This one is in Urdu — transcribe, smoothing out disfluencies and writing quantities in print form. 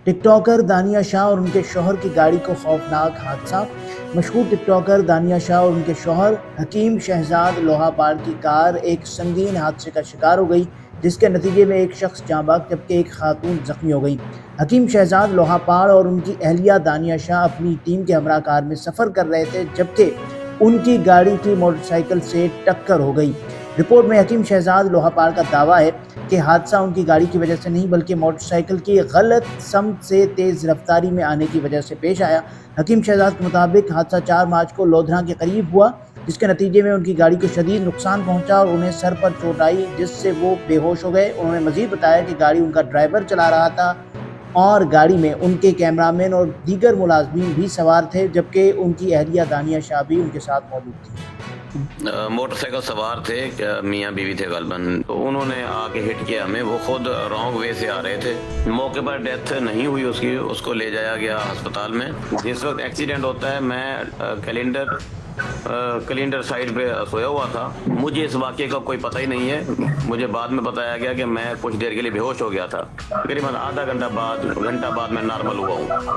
ٹک ٹاکر دانیہ شاہ اور ان کے شوہر کی گاڑی کو خوفناک حادثہ۔ مشہور ٹک ٹاکر دانیہ شاہ اور ان کے شوہر حکیم شہزاد لوہا پاڑ کی کار ایک سنگین حادثے کا شکار ہو گئی، جس کے نتیجے میں ایک شخص جاں بحق جبکہ ایک خاتون زخمی ہو گئی۔ حکیم شہزاد لوہا پاڑ اور ان کی اہلیہ دانیہ شاہ اپنی ٹیم کے ہمراہ کار میں سفر کر رہے تھے، جبکہ ان کی گاڑی کی موٹر سائیکل سے ٹکر ہو گئی۔ رپورٹ میں حکیم شہزاد لوہا پاڑ کا دعویٰ ہے کہ حادثہ ان کی گاڑی کی وجہ سے نہیں بلکہ موٹر سائیکل کی غلط سمت سے تیز رفتاری میں آنے کی وجہ سے پیش آیا۔ حکیم شہزاد کے مطابق حادثہ 4 مارچ کو لودھنا کے قریب ہوا، جس کے نتیجے میں ان کی گاڑی کو شدید نقصان پہنچا اور انہیں سر پر چوٹ آئی، جس سے وہ بے ہوش ہو گئے۔ انہوں نے مزید بتایا کہ گاڑی ان کا ڈرائیور چلا رہا تھا اور گاڑی میں ان کے کیمرامین اور دیگر ملازمین بھی سوار تھے، جبکہ ان کی اہلیہ دانیہ شاہ بھی ان کے ساتھ موجود تھی۔ موٹر سائیکل سوار تھے، میاں بیوی تھے غالباً، تو انہوں نے آ کے ہٹ کیا ہمیں۔ وہ خود رانگ وے سے آ رہے تھے۔ موقع پر ڈیتھ نہیں ہوئی اس کی، اس کو لے جایا گیا ہسپتال میں۔ جس وقت ایکسیڈنٹ ہوتا ہے میں کیلنڈر سائڈ پہ سویا ہوا تھا، مجھے اس واقعے کا کوئی پتہ ہی نہیں ہے۔ مجھے بعد میں بتایا گیا کہ میں کچھ دیر کے لیے بے ہوش ہو گیا تھا، تقریباً آدھا گھنٹہ بعد میں نارمل ہوا ہوں۔